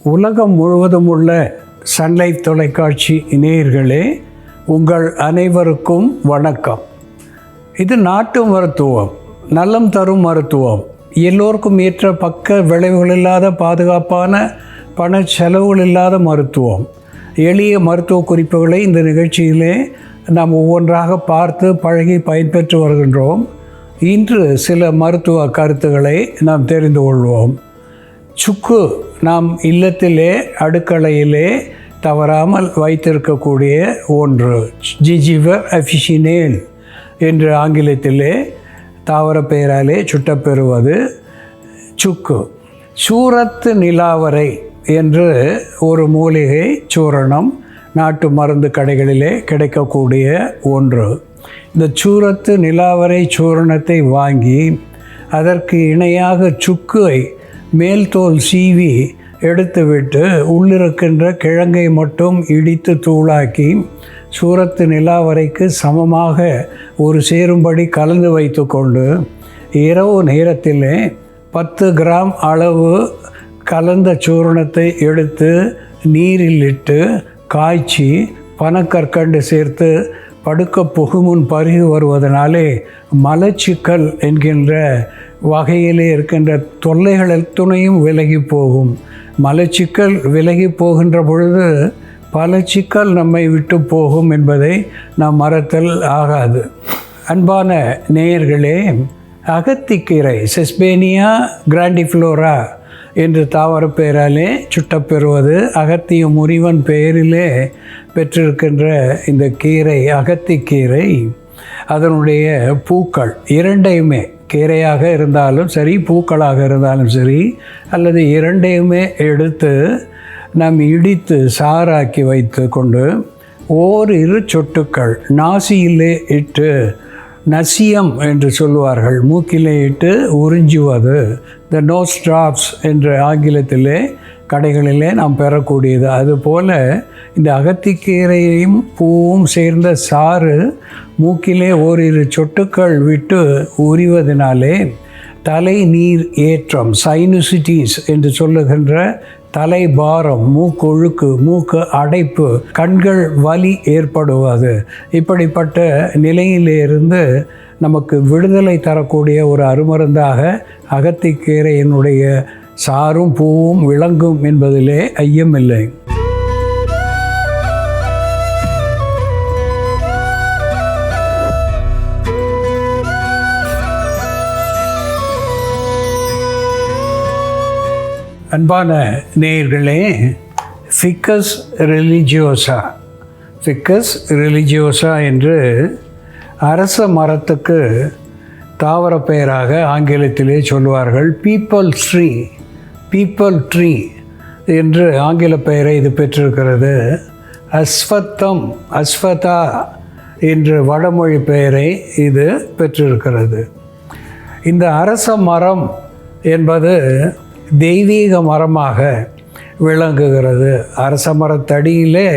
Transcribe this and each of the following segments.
உலகம் முழுவதும் உள்ள சன்லைஃப் தொலைக்காட்சி நேயர்களே, உங்கள் அனைவருக்கும் வணக்கம். இது நாட்டு மருத்துவம், நலம் தரும் மருத்துவம், எல்லோருக்கும் ஏற்ற பக்க விளைவுகள் இல்லாத பாதுகாப்பான பண செலவுகள் இல்லாத மருத்துவம். எளிய மருத்துவ குறிப்புகளை இந்த நிகழ்ச்சியிலே நாம் ஒவ்வொன்றாக பார்த்து பழகி பயன்பெற்று வருகின்றோம். இன்று சில மருத்துவ கருத்துக்களை நாம் தெரிந்து கொள்வோம். சுக்கு நாம் இல்லத்திலே அடுக்கலையிலே தவறாமல் வைத்திருக்கக்கூடிய ஒன்று. ஜிஞ்ஜிவர் அஃபிசினேல் என்று ஆங்கிலத்திலே தாவர பெயராலே சுட்டப்பெறுவது சுக்கு. சூரத்து நிலாவரை என்று ஒரு மூலிகை சூரணம் நாட்டு மருந்து கடைகளிலே கிடைக்கக்கூடிய ஒன்று. இந்த சூரத்து நிலாவரை சூரணத்தை வாங்கி அதற்கு இணையாக சுக்கை மேல் தோல் சீவி எடுத்துவிட்டு உள்ளிருக்கின்ற கிழங்கை மட்டும் இடித்து தூளாக்கி சூரத்து நிலாவரைக்கு சமமாக ஒரு சேரும்படி கலந்து வைத்து கொண்டு இரவு நேரத்திலே 10 கிராம் அளவு கலந்த சூரணத்தை எடுத்து நீரில் இட்டு காய்ச்சி பனக்கற்கண்டு சேர்த்து படுக்க புகுமுன் பருகி வருவதனாலே மலச்சிக்கல் என்கின்ற வகையிலே இருக்கின்ற தொல்லைகள் துணையும் விலகி போகும். மலச்சிக்கல் விலகி போகின்ற பொழுது பல சிக்கல் நம்மை விட்டு போகும் என்பதை நாம் மறத்தல் ஆகாது. அன்பான நேயர்களே, அகத்திக்கீரை செஸ்பேனியா கிராண்டிஃப்ளோரா என்று தாவர பெயராலே சுட்டப்பெறுவது, அகத்திய முறிவன் பெயரிலே பெற்றிருக்கின்ற இந்த கீரை அகத்திக்கீரை, அதனுடைய பூக்கள் இரண்டையுமே, கீரையாக இருந்தாலும் சரி பூக்களாக இருந்தாலும் சரி, அல்லது இரண்டையுமே எடுத்து நாம் இடித்து சாறாக்கி வைத்து கொண்டு ஓரிரு சொட்டுக்கள் நாசியிலே இட்டு, நசியம் என்று சொல்லுவார்கள், மூக்கிலே இட்டு உறிஞ்சுவது, த நோஸ் ட்ராப்ஸ் என்ற ஆங்கிலத்திலே கடைகளிலே நாம் பெறக்கூடியது. அதுபோல் இந்த அகத்திக்கீரையும் பூவும் சேர்ந்த சாறு மூக்கிலே ஓரிரு சொட்டுக்கள் விட்டு உரிவதனாலே தலை நீர் ஏற்றம், சைனுசிட்டிஸ் என்று சொல்லுகின்ற தலை பாரம், மூக்கொழுக்கு, மூக்கு அடைப்பு, கண்கள் வலி ஏற்படுவது, இப்படிப்பட்ட நிலையிலிருந்து நமக்கு விடுதலை தரக்கூடிய ஒரு அருமருந்தாக அகத்திக்கீரையினுடைய சாரும் பூவும் விளங்கும் என்பதிலே ஐயமில்லை. அன்பான நேயர்களே, ஃபிக்கஸ் ரிலிஜியோசா என்று அரச மரத்துக்கு தாவர பெயராக ஆங்கிலத்திலே சொல்வார்கள். பீப்பிள் ட்ரீ என்று ஆங்கில பெயரை இது பெற்றிருக்கிறது. அஸ்வதா என்று வடமொழி பெயரை இது பெற்றிருக்கிறது. இந்த அரச மரம் என்பது தெய்வீக மரமாக விளங்குகிறது. அரச மரத்தடியிலே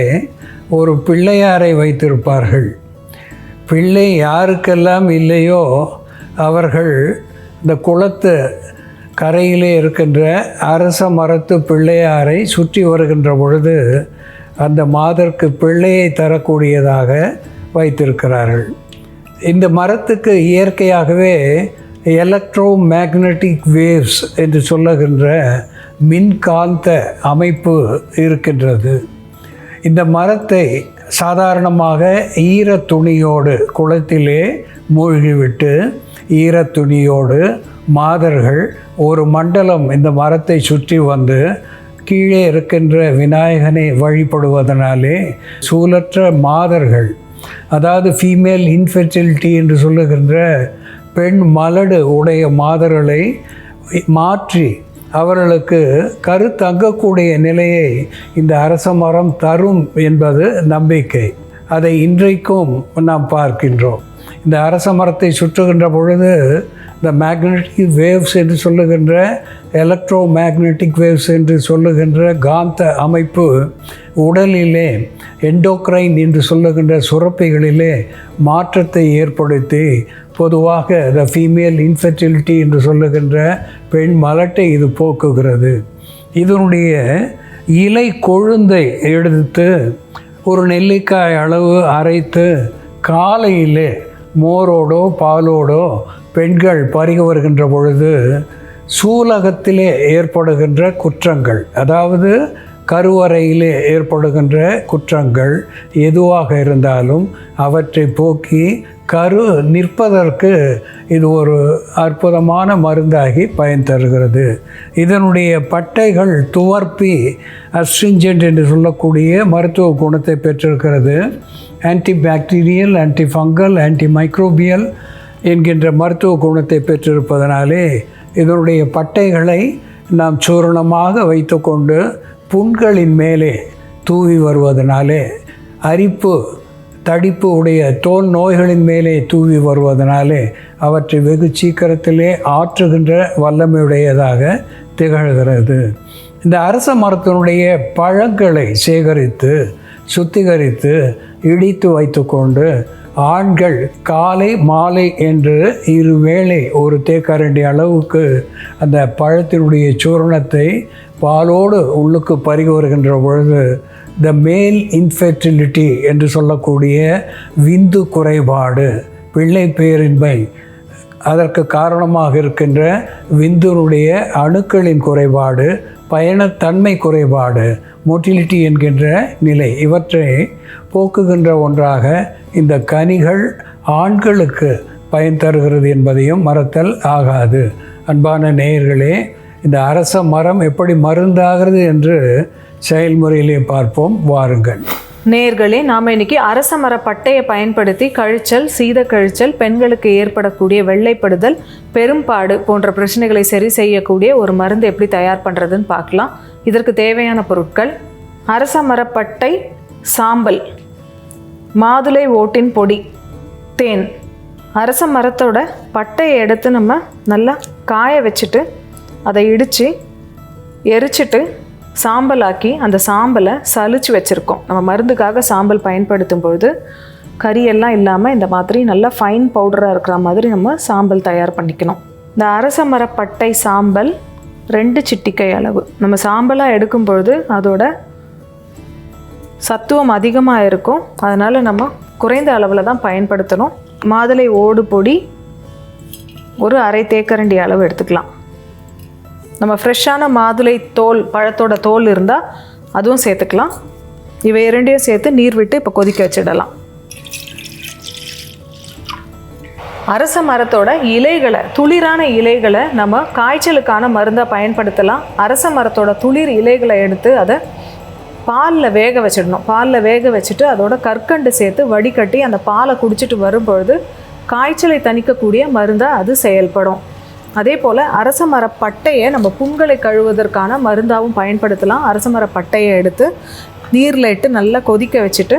ஒரு பிள்ளையாரை வைத்திருப்பார்கள். பிள்ளை யாருக்கெல்லாம் இல்லையோ அவர்கள் இந்த குளத்து கரையிலே இருக்கின்ற அரச மரத்து பிள்ளையாரை சுற்றி வருகின்ற பொழுது அந்த மாதருக்கு பிள்ளையை தரக்கூடியதாக வைத்திருக்கிறார்கள். இந்த மரத்துக்கு இயற்கையாகவே எலக்ட்ரோ மேக்னட்டிக் வேவ்ஸ் என்று சொல்லுகின்ற மின்காந்த அமைப்பு இருக்கின்றது. இந்த மரத்தை சாதாரணமாக ஈரத்துணியோடு குளத்திலே மூழ்கிவிட்டு ஈரத்துணியோடு மாதர்கள் ஒரு மண்டலம் இந்த மரத்தை சுற்றி வந்து கீழே இருக்கின்ற விநாயகனை வழிபடுவதனாலே சூலற்ற மாதர்கள், அதாவது ஃபீமேல் இன்ஃபெர்டிலிட்டி என்று சொல்லுகின்ற பெண் மலடு உடைய மாதர்களை மாற்றி அவர்களுக்கு கருத்தங்கக்கூடிய நிலையை இந்த அரச மரம் தரும் என்பது நம்பிக்கை. அதை இன்றைக்கும் நாம் பார்க்கின்றோம். இந்த அரச மரத்தை சுற்றுகின்ற பொழுது இந்த மேக்னட்டிக் வேவ்ஸ் என்று சொல்லுகின்ற எலக்ட்ரோ மேக்னட்டிக் வேவ்ஸ் என்று சொல்லுகின்ற காந்த அமைப்பு உடலிலே எண்டோக்ரைன் என்று சொல்லுகின்ற சுரப்பிகளிலே மாற்றத்தை ஏற்படுத்தி பொதுவாக த ஃபீமேல் இன்ஃபெர்டிலிட்டி என்று சொல்லுகின்ற பெண் மலட்டை இது போக்குகிறது. இதனுடைய இலை கொழுந்தை எடுத்து ஒரு நெல்லிக்காய் அளவு அரைத்து காலையிலே மோரோடோ பாலோடோ பெண்கள் பருக வருகின்ற பொழுது சூலகத்திலே ஏற்படுகின்ற குற்றங்கள், அதாவது கருவறையிலே ஏற்படுகின்ற குற்றங்கள் எதுவாக இருந்தாலும் அவற்றை போக்கி கரு நிற்பதற்கு இது ஒரு அற்புதமான மருந்தாகி பயன் தருகிறது. இதனுடைய பட்டைகள் துவர்ப்பி அஸ்ட்ரிஞ்சென்ட் என்று சொல்லக்கூடிய மருத்துவ குணத்தை பெற்றிருக்கிறது. ஆன்டிபாக்டீரியல், ஆன்டிஃபங்கல், ஆன்டிமைக்ரோபியல் என்கின்ற மருத்துவ குணத்தை பெற்றிருப்பதனாலே இதனுடைய பட்டைகளை நாம் சூரணமாக வைத்துக்கொண்டு புண்களின் மேலே தூவி வருவதனாலே, அரிப்பு தடிப்பு உடைய தோல் நோய்களின் மேலே தூவி வருவதனாலே அவற்றை வெகு சீக்கிரத்திலே ஆற்றுகின்ற வல்லமையுடையதாக திகழ்கிறது. இந்த அரச மரத்தினுடைய பழங்களை சேகரித்து சுத்திகரித்து இடித்து வைத்துக்கொண்டு ஆண்கள் காலை மாலை என்று இருவேளை ஒரு தேக்கரண்டி அளவுக்கு அந்த பழத்தினுடைய சூரணத்தை பாலோடு உள்ளுக்கு பருகி வருகின்ற பொழுது த மேல் இன்ஃபெர்டிலிட்டி என்று சொல்லக்கூடிய விந்து குறைபாடு, பிள்ளை பேரின்மை, அதற்கு காரணமாக இருக்கின்ற விந்துனுடைய அணுக்களின் குறைபாடு, பயணத்தன்மை குறைபாடு, மோட்டிலிட்டி என்கின்ற நிலை, இவற்றை போக்குகின்ற ஒன்றாக இந்த கனிகள் ஆண்களுக்கு பயன் தருகிறது என்பதையும் மறத்தல் ஆகாது. அன்பான நேயர்களே, இந்த அரச மரம் எப்படி மருந்தாகிறது என்று செயல்முறையிலே பார்ப்போம், வாருங்கள். நேயர்களே, நாம் இன்னைக்கு அரச மர பட்டையை பயன்படுத்தி கழிச்சல், சீத கழிச்சல், பெண்களுக்கு ஏற்படக்கூடிய வெள்ளைப்படுதல், பெரும்பாடு போன்ற பிரச்சனைகளை சரி செய்யக்கூடிய ஒரு மருந்து எப்படி தயார் பண்ணுறதுன்னு பார்க்கலாம். இதற்கு தேவையான பொருட்கள்: அரச மரப்பட்டை சாம்பல், மாதுளை ஓட்டின் பொடி, தேன். அரச மரத்தோட பட்டையை எடுத்து நம்ம நல்லா காய வச்சுட்டு அதை இடித்து எரிச்சிட்டு சாம்பலாக்கி அந்த சாம்பலை சலிச்சு வச்சுருக்கோம். நம்ம மருந்துக்காக சாம்பல் பயன்படுத்தும் பொழுது கரியெல்லாம் இல்லாமல் இந்த மாதிரி நல்லா ஃபைன் பவுடராக இருக்கிற மாதிரி நம்ம சாம்பல் தயார் பண்ணிக்கணும். இந்த அரச மரப்பட்டை சாம்பல் 2 சிட்டிகை அளவு. நம்ம சாம்பலாக எடுக்கும் பொழுது அதோட சத்துவம் அதிகமாக இருக்கும், அதனால் நம்ம குறைந்த அளவில் தான் பயன்படுத்தணும். மாதுளை ஓடு பொடி ஒரு அரை தேக்கரண்டி அளவு எடுத்துக்கலாம். நம்ம ஃப்ரெஷ்ஷான மாதுளை தோல், பழத்தோட தோல் இருந்தால் அதுவும் சேர்த்துக்கலாம். இவை இரண்டையும் சேர்த்து நீர் விட்டு இப்போ கொதிக்க வச்சிடலாம். அரச மரத்தோட இலைகளை, துளிரான இலைகளை நம்ம காய்ச்சலுக்கான மருந்தாக பயன்படுத்தலாம். அரச மரத்தோட துளிர் இலைகளை எடுத்து அதை பாலில் வேக வச்சிடணும். பாலில் வேக வச்சுட்டு அதோட கற்கண்டு சேர்த்து வடிகட்டி அந்த பாலை குடிச்சிட்டு வரும்பொழுது காய்ச்சலை தணிக்கக்கூடிய மருந்தாக அது செயல்படும். அதே போல் அரச மரப்பட்டையை நம்ம புண்களை கழுவுவதற்கான மருந்தாகவும் பயன்படுத்தலாம். அரச மரப்பட்டையை எடுத்து நீரில் இட்டு நல்லா கொதிக்க வச்சுட்டு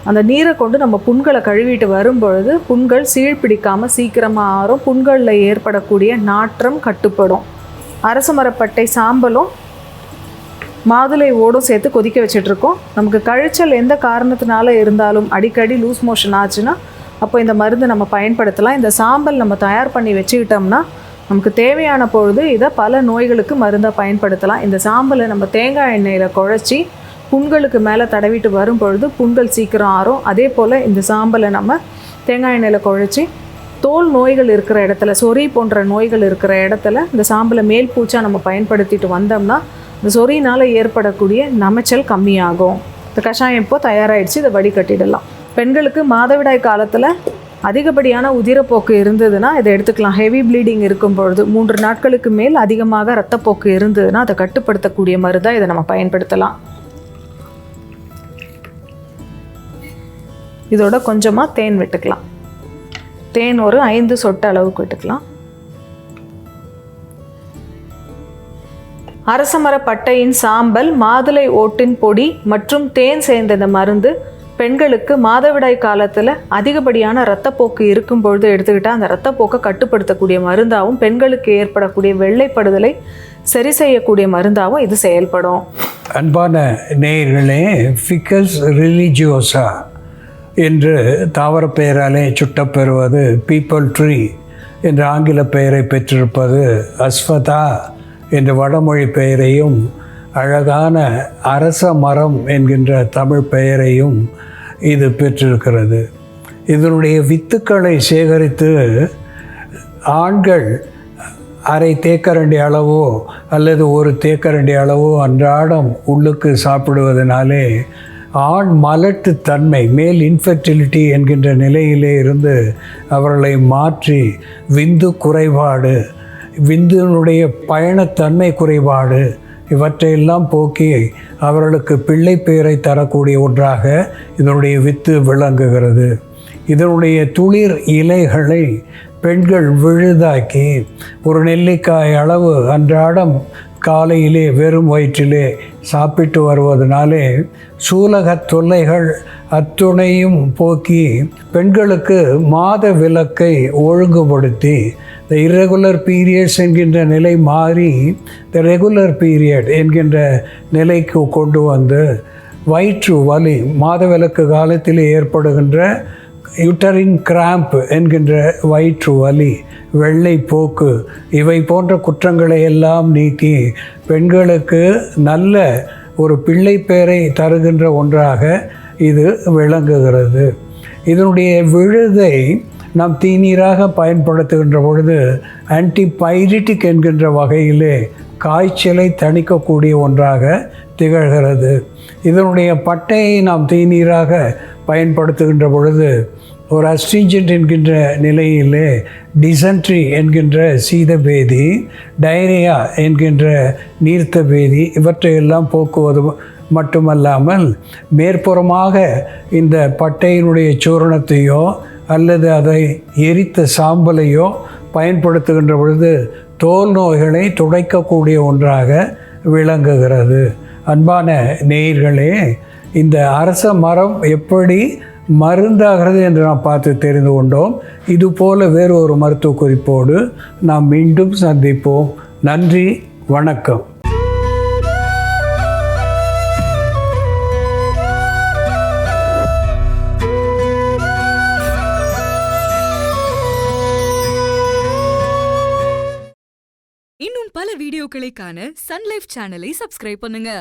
அந்த நீரை கொண்டு நம்ம புண்களை கழுவிட்டு வரும்பொழுது புண்கள் சீழ்பிடிக்காமல் சீக்கிரமாக ஆறும். புண்களில் ஏற்படக்கூடிய நாற்றம் கட்டுப்படும். அரச மரப்பட்டை சாம்பலும் மாதுளை ஓடும் சேர்த்து கொதிக்க வச்சிட்ருக்கோம். நமக்கு கழிச்சல் எந்த காரணத்தினால இருந்தாலும் அடிக்கடி லூஸ் மோஷன் ஆச்சுன்னா அப்போ இந்த மருந்து நம்ம பயன்படுத்தலாம். இந்த சாம்பல் நம்ம தயார் பண்ணி வச்சுக்கிட்டோம்னா நமக்கு தேவையான பொழுது இதை பல நோய்களுக்கு மருந்தாக பயன்படுத்தலாம். இந்த சாம்பலை நம்ம தேங்காய் எண்ணெயில் குழச்சி புண்களுக்கு மேலே தடவிட்டு வரும் பொழுது புண்கள் சீக்கிரம் ஆறும். அதே போல் இந்த சாம்பலை நம்ம தேங்காய் எண்ணெயில் குழச்சி தோல் நோய்கள் இருக்கிற இடத்துல, சொறி போன்ற நோய்கள் இருக்கிற இடத்துல இந்த சாம்பலை மேல் பூச்சா நம்ம பயன்படுத்திட்டு வந்தோம்னா இந்த சொறினால் ஏற்படக்கூடிய நமைச்சல் கம்மியாகும். இந்த கஷாயம் இப்போ தயாராகிடுச்சு, இதை வடிகட்டிடலாம். பெண்களுக்கு மாதவிடாய் காலத்தில் அதிகப்படியான உதிரப்போக்கு இருந்ததுன்னா இதை எடுத்துக்கலாம். ஹெவி ப்ளீடிங் இருக்கும் பொழுது 3 நாட்களுக்கு மேல் அதிகமாக இரத்தப்போக்கு இருந்ததுன்னா அதை கட்டுப்படுத்தக்கூடிய மருந்தாக இதை நம்ம பயன்படுத்தலாம். இதோட கொஞ்சமாக தேன் விட்டுக்கலாம். தேன் ஒரு 5 சொட்டு அளவுக்கு விட்டுக்கலாம். அரசமர பட்டையின் சாம்பல், மாதுளை ஓட்டின் பொடி மற்றும் தேன் சேர்ந்த இந்த மருந்து பெண்களுக்கு மாதவிடாய் காலத்தில் அதிகப்படியான இரத்தப்போக்கு இருக்கும் பொழுது எடுத்துக்கிட்டால் அந்த இரத்தப்போக்கை கட்டுப்படுத்தக்கூடிய மருந்தாகவும் பெண்களுக்கு ஏற்படக்கூடிய வெள்ளைப்படுதலை சரி செய்யக்கூடிய மருந்தாகவும் இது செயல்படும். அன்பான நேயர்களே, ஃபிகஸ் ரிலிஜியோசா என்று தாவர பெயராலே சுட்டப்பெறுவது பீப்பிள் ட்ரீ என்ற ஆங்கில பெயரை பெற்றிருப்பது அஸ்வதா என்ற வடமொழி பெயரையும் அழகான அரச மரம் என்கின்ற தமிழ் பெயரையும் இது பெற்றிருக்கிறது. இதனுடைய வித்துக்களை சேகரித்து ஆண்கள் அரை தேக்கரண்டி அளவோ அல்லது ஒரு தேக்கரண்டி அளவோ அன்றாடம் உள்ளுக்கு சாப்பிடுவதனாலே ஆண் மலட்டு தன்மை, மேல் இன்ஃபெர்டிலிட்டி என்கின்ற நிலையிலே இருந்து அவர்களை மாற்றி விந்து குறைபாடு, விந்தினுடைய பயணத்தன்மை குறைபாடு இவற்றையெல்லாம் போக்கி அவர்களுக்கு பிள்ளை பேரை தரக்கூடிய ஒன்றாக இதனுடைய வித்து விளங்குகிறது. இதனுடைய துளிர் இலைகளை பெண்கள் விழுதாக்கி ஒரு நெல்லிக்காய் அளவு அன்றாடம் காலையிலே வெறும் வயிற்றிலே சாப்பிட்டு வருவதனாலே சூலகத் தொல்லைகள் அத்துணையும் போக்கி பெண்களுக்கு மாத விலக்கை ஒழுங்குபடுத்தி த இர்ரெகுலர் பீரியட்ஸ் என்கின்ற நிலை மாறி த ரெகுலர் பீரியட் என்கின்ற நிலைக்கு கொண்டு வந்து வயிற்று வலி, மாதவிலக்கு காலத்தில் ஏற்படுகின்ற யூட்டரின் கிராம்ப் என்கின்ற வயிற்று வலி, வெள்ளை போக்கு இவை போன்ற குற்றங்களை எல்லாம் நீக்கி பெண்களுக்கு நல்ல ஒரு பிள்ளை பேரை தருகின்ற ஒன்றாக இது விளங்குகிறது. இதனுடைய விழுதை நாம் தீநீராக பயன்படுத்துகின்ற பொழுது ஆன்டிபைரிட்டிக் என்கின்ற வகையிலே காய்ச்சலை தணிக்கக்கூடிய ஒன்றாக திகழ்கிறது. இதனுடைய பட்டையை நாம் தீநீராக பயன்படுத்துகின்ற பொழுது ஒரு அஸ்ட்ரிஞ்சன்ட் என்கின்ற நிலையிலே டிசென்ட்ரி என்கின்ற சீதபேதி, டைரியா என்கின்ற நீர்த்த பேதி இவற்றையெல்லாம் போக்குவது மட்டுமல்லாமல் மேற்புறமாக இந்த பட்டையினுடைய சூரணத்தையோ அல்லது அதை எரித்த சாம்பலையோ பயன்படுத்துகின்ற பொழுது தோல் நோய்களை துடைக்கக்கூடிய ஒன்றாக விளங்குகிறது. அன்பான நேயர்களே, இந்த அரச மரம் எப்படி மருந்தாகிறது என்று நாம் பார்த்து தெரிந்து கொண்டோம். இதுபோல வேறு ஒரு மருத்துவ குறிப்போடு நாம் மீண்டும் சந்திப்போம். நன்றி, வணக்கம். இன்னும் பல வீடியோக்களை காண சன் லைஃப் சேனலை சப்ஸ்கிரைப் பண்ணுங்க.